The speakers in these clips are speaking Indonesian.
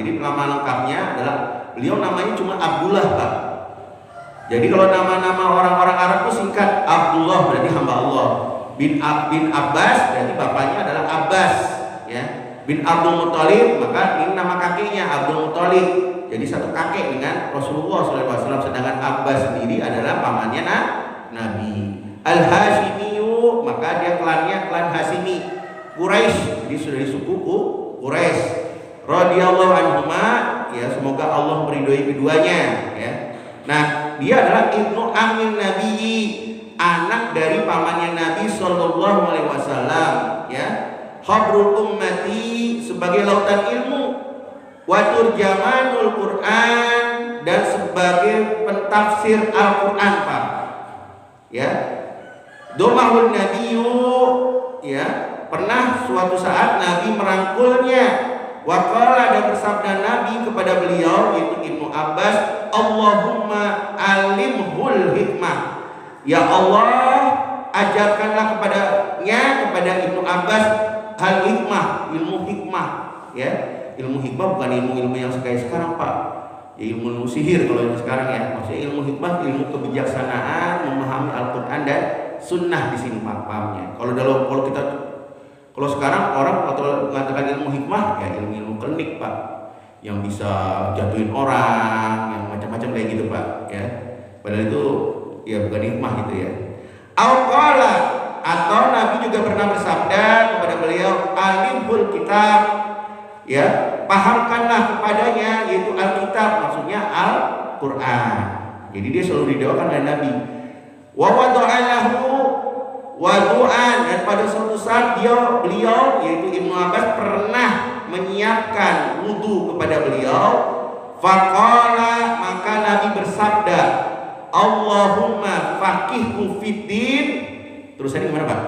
Jadi nama lengkapnya adalah beliau namanya cuma Abdullah, Pak. Jadi kalau nama-nama orang-orang Arab itu singkat. Abdullah berarti hamba Allah. Bin Abbas berarti bapaknya adalah Abbas, ya. Bin Abdul Muthalib, maka ini nama kakeknya Abdul Muthalib. Jadi satu kakek dengan Rasulullah SAW. Sedangkan Abbas sendiri adalah pamannya Nabi. Al-Hashimiyu, maka dia klannya klan Hashimi, Quraisy. Jadi sudah di suku Quraisy. Radhiyallahu anhuma, ya, semoga Allah meridhoi keduanya, ya. Nah, dia adalah ibnu ammin Nabi, anak dari pamannya Nabi Shallallahu Alaihi Wasallam, ya. Habrul ummati, sebagai lautan ilmu, wa turjamanul Quran, dan sebagai pentafsir Al-Quran, Pak, ya. Domahul Nabiyu, ya, pernah suatu saat Nabi merangkulnya. Waqala, dan bersabda Nabi kepada beliau, yaitu Ibnu Abbas, Allahumma alimhul hikmah, ya Allah, ajarkanlah kepada Ibnu Abbas hal hikmah, ilmu hikmah, ya. Ilmu hikmah bukan ilmu-ilmu yang kayak sekarang, Pak, ya, ilmu sihir kalau yang sekarang, ya. Maksudnya ilmu hikmah, ilmu kebijaksanaan, memahami Al-Quran dan Sunnah di sini, Pak, pahamnya. Kalau sekarang orang atau mengatakan ilmu hikmah, ya ilmu-ilmu klinik, Pak, yang bisa jatuhin orang, yang macam-macam kayak gitu, Pak, ya. Padahal itu ya bukan hikmah itu, ya. Al-Qala, atau Nabi juga pernah bersabda kepada beliau, alimul kitab, ya, pahamkanlah kepadanya, yaitu Alkitab, maksudnya Al-Quran. Jadi dia selalu didoakan oleh Nabi. Wa wada'alahu wadu'an, dan pada suatu saat beliau yaitu Ibnu Abbas pernah menyiapkan wudu kepada beliau. Faqala, maka Nabi bersabda, Allahumma faqihhu fiddin. Terusannya gimana, Pak?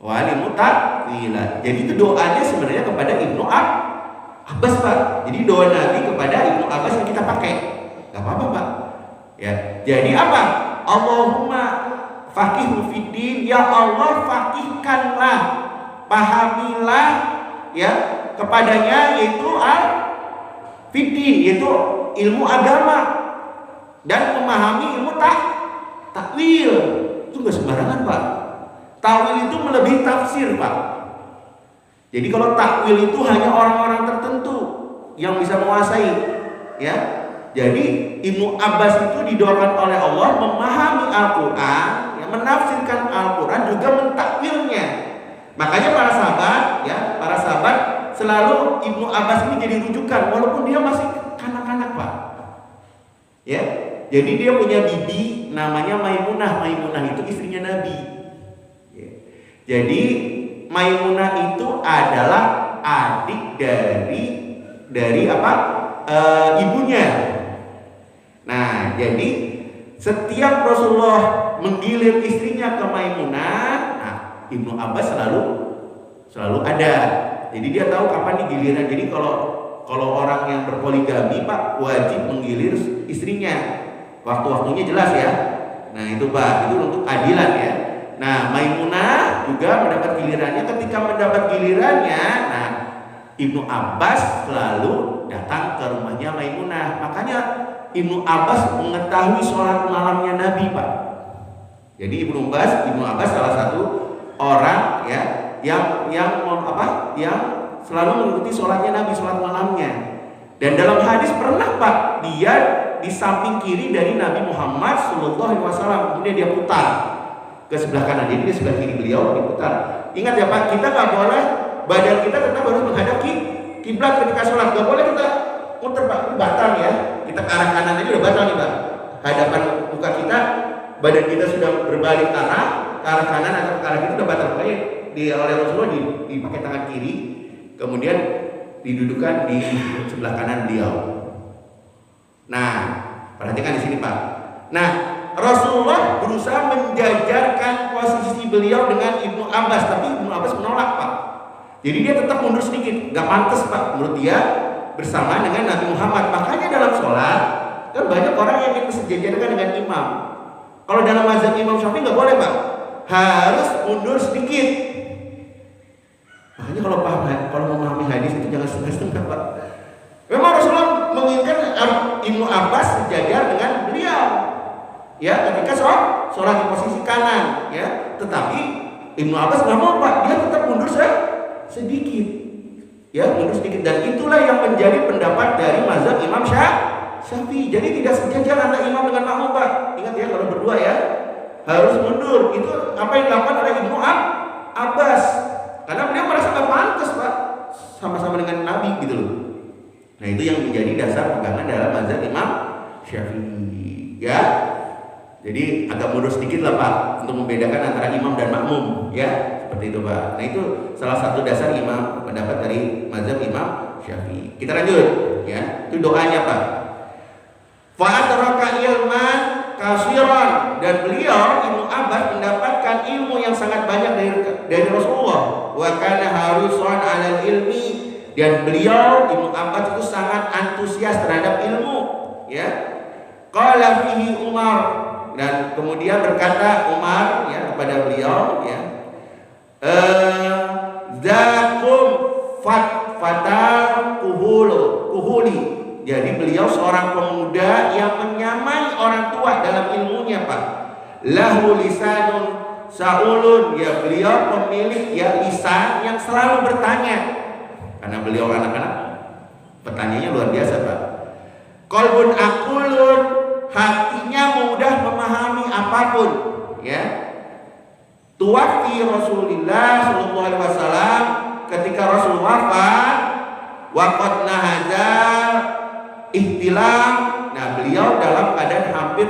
Walimu ta'wila. Jadi itu doanya sebenarnya kepada Ibnu Abbas, Pak. Jadi doa Nabi kepada Ibnu Abbas yang kita pakai. Gak apa-apa, Pak, ya. Jadi apa? Allahumma faqihhu fiddin, ya Allah, faqihkanlah, pahamilah, ya, kepadanya, yaitu al-fiddin, yaitu ilmu agama, dan memahami ilmu takwil. Itu gak sembarangan, Pak. Takwil itu melebihi tafsir, Pak. Jadi kalau takwil itu hanya orang-orang tertentu yang bisa menguasai, ya. Jadi Ibnu Abbas itu didoakan oleh Allah memahami Al-Quran, ya, menafsirkan Al-Quran, juga mentakwilnya. Makanya para sahabat selalu Ibnu Abbas ini jadi rujukan walaupun dia masih kanak-kanak, Pak, ya. Jadi dia punya bibi namanya Maimunah. Maimunah itu istrinya Nabi, ya. Jadi Maimunah itu adalah adik dari apa? Ibunya. Nah, jadi setiap Rasulullah menggilir istrinya ke Maimunah, nah, Ibnu Abbas selalu ada. Jadi dia tahu kapan digiliran. Jadi kalau orang yang berpoligami, Pak, wajib menggilir istrinya. Waktu-waktunya jelas, ya. Nah, itu, Pak, itu untuk keadilan, ya. Nah, Maimunah juga mendapat gilirannya. Ketika mendapat gilirannya, nah, Ibnu Abbas selalu datang ke rumahnya Maimunah. Makanya Ibnu Abbas mengetahui sholat malamnya Nabi, Pak. Jadi Ibnu Abbas salah satu orang, ya, yang selalu mengikuti sholatnya Nabi, sholat malamnya. Dan dalam hadis pernah, Pak, dia di samping kiri dari Nabi Muhammad SAW, kemudian dia putar ke sebelah kanan. Jadi di sebelah kiri beliau diputar. Ingat, ya, Pak, kita nggak boleh, badan kita tetap harus menghadap kiblat ketika sholat. Nggak boleh kita muter, Pak, ini batal, ya. Kita ke arah kanan aja udah batal nih, Pak. Hadapan muka kita, badan kita sudah berbalik ke arah kanan atau ke arah kiri udah batal. Makanya oleh Rasulullah dipakai tangan kiri, kemudian didudukan di sebelah kanan beliau. Nah, perhatikan di sini, Pak. Nah, Rasulullah berusaha menjajarkan posisi beliau dengan Ibnu Abbas, tapi Ibnu Abbas menolak, Pak. Jadi dia tetap mundur sedikit, nggak pantas, Pak, menurut dia bersama dengan Nabi Muhammad. Makanya dalam sholat kan banyak orang yang ingin sejajarkan dengan imam. Kalau dalam mazhab Imam Syafi'i nggak boleh, Pak, harus mundur sedikit. Makanya kalau memahami hadis itu jangan setengah-setengah, Pak. ya ketika sholat di posisi kanan, ya. Tetapi Ibnu Abbas nggak mau Pak, dia tetap mundur sedikit, ya mundur sedikit, dan itulah yang menjadi pendapat dari mazhab Imam Syafi'i. Jadi tidak sejajar antara imam dengan makmum Pak. Ingat ya, kalau berdua ya harus mundur. Itu apa yang dilakukan oleh Ibnu Abbas, karena beliau merasa nggak pantas Pak sama-sama dengan Nabi gitu loh. Nah itu yang menjadi dasar pegangan dalam mazhab Imam Syafi'i, ya. Jadi agak mundur sedikit lah Pak untuk membedakan antara imam dan makmum, ya seperti itu Pak. Nah itu salah satu dasar imam pendapat dari mazhab Imam Syafi'i. Kita lanjut, ya. Itu doanya Pak. Fa'adraka ilman kasiran, dan beliau Ibnu Abbas mendapatkan ilmu yang sangat banyak dari Rasulullah. Wa kana harisan 'alal ilmi, dan beliau Ibnu Abbas itu sangat antusias terhadap ilmu, ya. Qala fihi Umar, dan kemudian berkata Umar, ya, kepada beliau, ya, zakum fatal kuhuli. Jadi beliau seorang pemuda yang menyamai orang tua dalam ilmunya Pak. Lahu lisanun saulun, ya beliau pemilik ya lisan yang selalu bertanya, karena beliau anak-anak pertanyaannya luar biasa Pak. Qalbun aqulun, hatinya mudah memahami apapun, ya. Tuwafi Rasulullah sallallahu alaihi wasallam, ketika Rasul wafat, waqad nahazal ihtilam. Nah, beliau dalam keadaan hampir